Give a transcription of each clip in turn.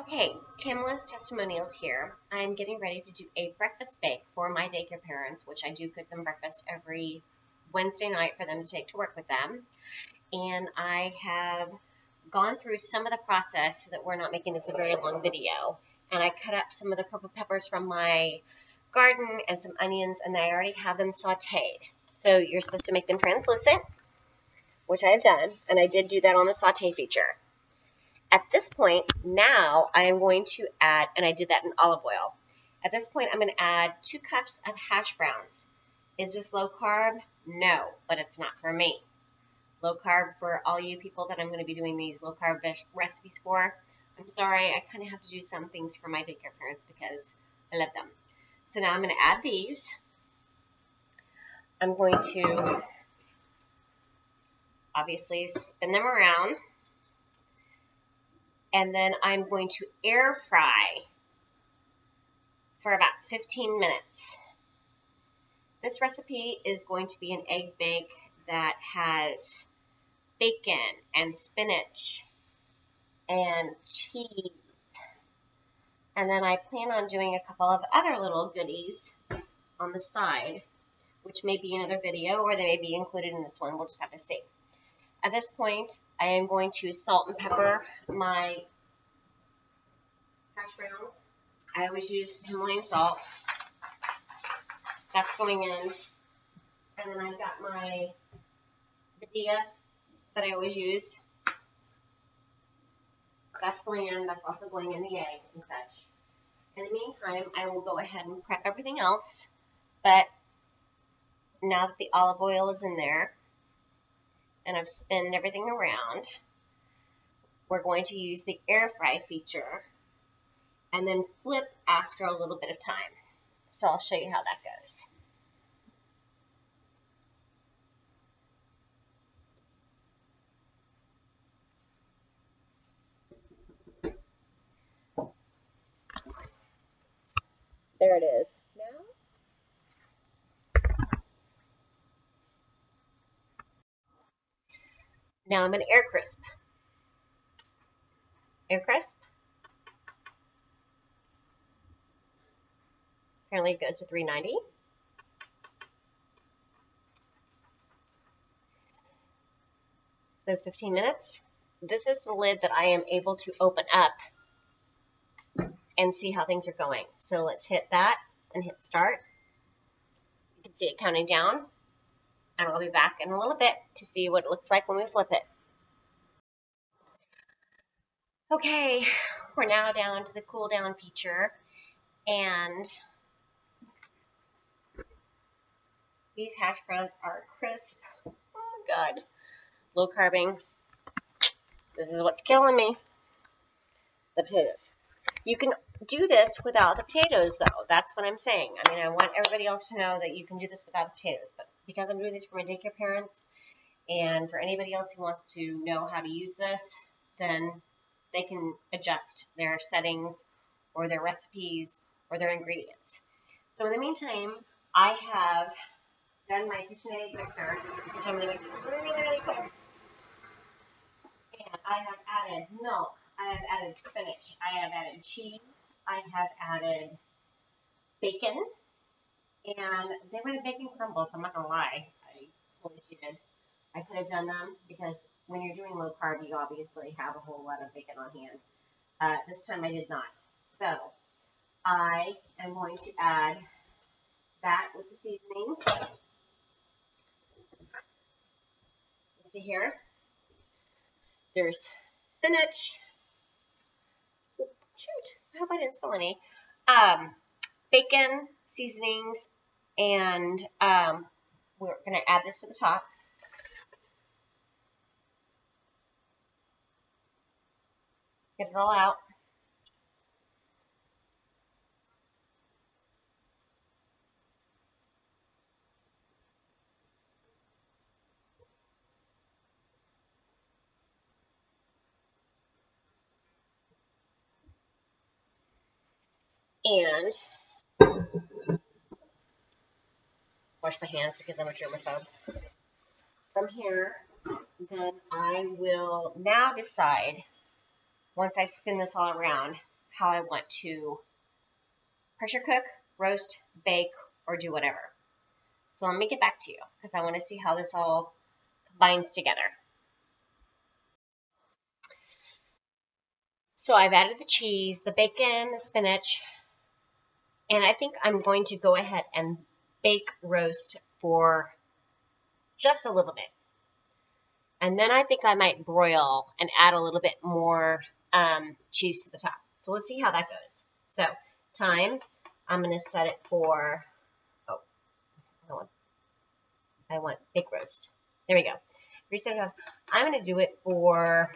Okay, Tamala's testimonials here. I'm getting ready to do a breakfast bake for my daycare parents, which I do cook them breakfast every Wednesday night for them to take to work with them. And I have gone through some of the process so that we're not making this a very long video. And I cut up some of the purple peppers from my garden and some onions, and I already have them sauteed. So you're supposed to make them translucent, which I have done, and I did do that on the saute feature. At this point, now I am going to add, and I did that in olive oil. At this point, I'm going to add 2 cups of hash browns. Is this low carb? No, but it's not for me. Low carb for all you people that I'm going to be doing these low carb recipes for. I'm sorry, I kind of have to do some things for my daycare parents because I love them. So now I'm going to add these. I'm going to obviously spin them around. And then I'm going to air fry for about 15 minutes. This recipe is going to be an egg bake that has bacon and spinach and cheese. And then I plan on doing a couple of other little goodies on the side, which may be another video or they may be included in this one. We'll just have to see. At this point, I am going to salt and pepper my hash browns. I always use Himalayan salt. That's going in. And then I've got my Badia that I always use. That's going in. That's also going in the eggs and such. In the meantime, I will go ahead and prep everything else. But now that the olive oil is in there, and I've spinned everything around, we're going to use the air fry feature and then flip after a little bit of time. So I'll show you how that goes. There it is. Now I'm going to air crisp. Air crisp. Apparently it goes to 390. It says 15 minutes. This is the lid that I am able to open up and see how things are going. So let's hit that and hit start. You can see it counting down. And I'll be back in a little bit to see what it looks like when we flip it. Okay, we're now down to the cool down feature, and these hash browns are crisp. Oh my God. Low carbing. This is what's killing me. The potatoes. You can do this without the potatoes, though. That's what I'm saying. I mean, I want everybody else to know that you can do this without the potatoes, but because I'm doing this for my daycare parents and for anybody else who wants to know how to use this, then they can adjust their settings or their recipes or their ingredients. So in the meantime, I have done my KitchenAid mixer, which I'm going to mix really, really quick. And I have added milk, I have added spinach, I have added cheese, I have added bacon, and they were the bacon crumbles, I'm not going to lie, I totally cheated. I could have done them because when you're doing low carb, you obviously have a whole lot of bacon on hand. This time I did not. So I am going to add that with the seasonings. You see here, there's spinach. Shoot, I hope I didn't spill any. Bacon, seasonings, and we're going to add this to the top. Get it all out. And wash my hands because I'm a germaphobe. From here, then I will now decide, once I spin this all around, how I want to pressure cook, roast, bake, or do whatever. So let me get back to you because I want to see how this all combines together. So I've added the cheese, the bacon, the spinach, and I think I'm going to go ahead and bake roast for just a little bit. And then I think I might broil and add a little bit more cheese to the top. So let's see how that goes. So time, I'm going to set it for, I want bake roast. There we go. 375. I'm going to do it for,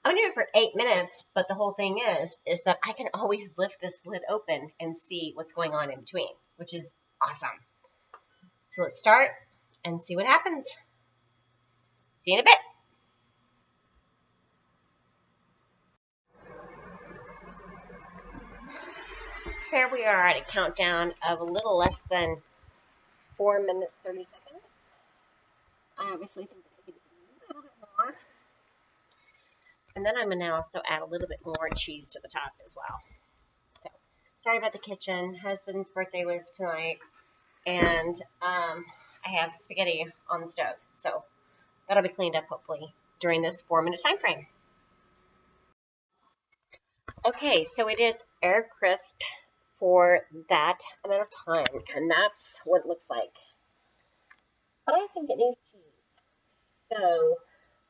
I'm going to do it for 8 minutes, but the whole thing is that I can always lift this lid open and see what's going on in between, which is awesome. So let's start and see what happens. See you in a bit. Here we are at a countdown of a little less than 4 minutes, 30 seconds. I obviously think that I could do a little bit more. And then I'm going to also add a little bit more cheese to the top as well. So, sorry about the kitchen. Husband's birthday was tonight, and I have spaghetti on the stove. So, that'll be cleaned up hopefully during this 4-minute time frame. Okay, so it is air crisp for that amount of time, and that's what it looks like. But I think it needs cheese. So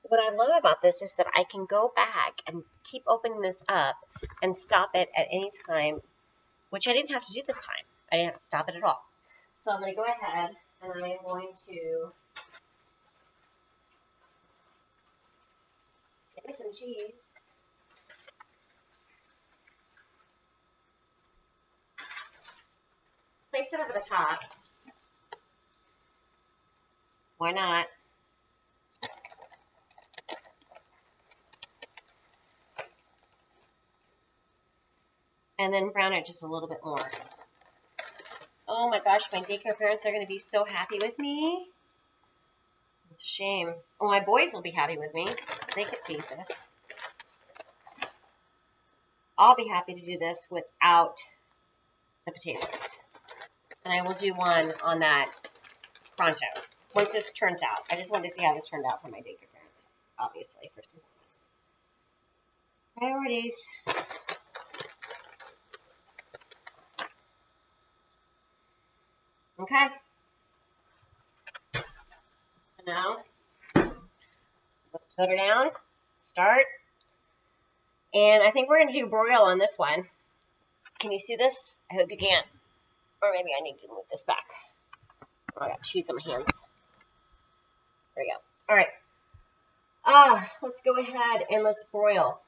what I love about this is that I can go back and keep opening this up and stop it at any time, which I didn't have to do this time. I didn't have to stop it at all. So I'm going to go ahead and I'm going to get some cheese. Place it over the top. Why not? And then brown it just a little bit more. Oh my gosh, my daycare parents are going to be so happy with me. It's a shame. Oh, my boys will be happy with me. They get to eat this. I'll be happy to do this without the potatoes. And I will do one on that pronto once this turns out. I just wanted to see how this turned out for my daycare parents, obviously, first and foremost. Priorities. Okay. So now, let's set her down, start. And I think we're going to do broil on this one. Can you see this? I hope you can. Or maybe I need to move this back. Oh, I got cheese on my hands. There we go. All right. Let's go ahead and let's broil.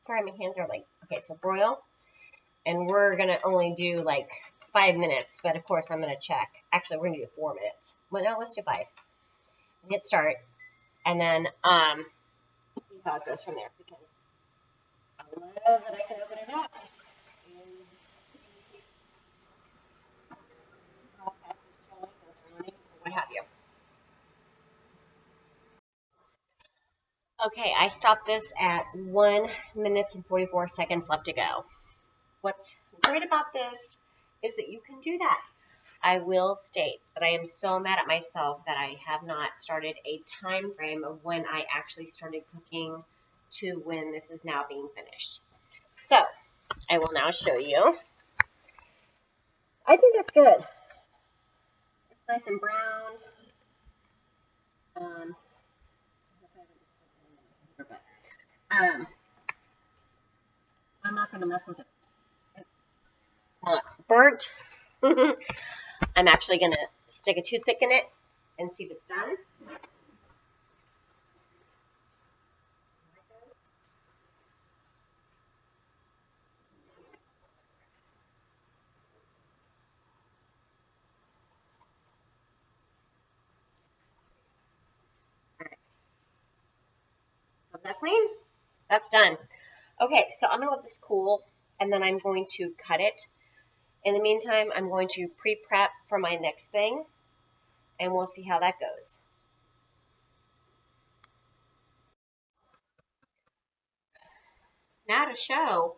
Sorry, my hands are like, okay, so broil. And we're going to only do like 5 minutes, but of course I'm going to check. Actually, we're going to do 4 minutes. Well, no, let's do 5. And hit start. And then see how it goes from there. Because I love that I can open it up. And how fast it's showing or running or what have you. Okay, I stopped this at 1 minute and 44 seconds left to go. What's great about this is that you can do that. I will state that I am so mad at myself that I have not started a time frame of when I actually started cooking to when this is now being finished. So, I will now show you. I think that's good. It's nice and browned. I'm not going to mess with it. It's not burnt. I'm actually going to stick a toothpick in it and see if it's done. Is that clean? That's done. Okay, so I'm going to let this cool, and then I'm going to cut it. In the meantime, I'm going to pre-prep for my next thing, and we'll see how that goes. Now to show.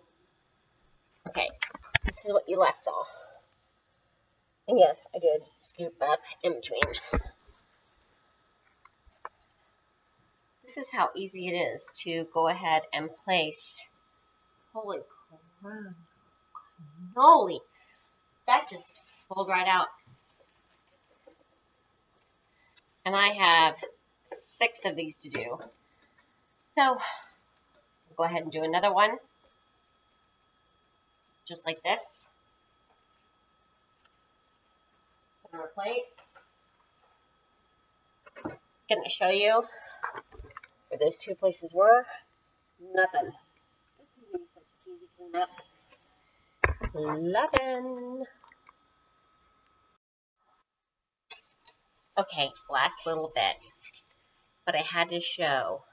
Okay, this is what you last saw. And yes, I did scoop up in between. This is how easy it is to go ahead and place. Holy cannoli. That just pulled right out. And I have 6 of these to do. So, I'll go ahead and do another one. Just like this. Put on a plate. Gonna show you where those 2 places were. Nothing. This is such a easy cleanup. Nothing. Okay, last little bit. But I had to show.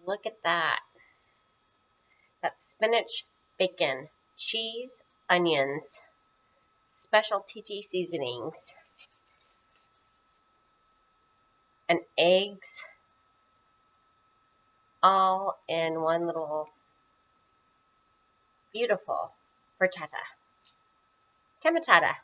Look at that. That's spinach, bacon, cheese, onions, special TT seasonings, and eggs, all in one little beautiful frittata. Tomatata.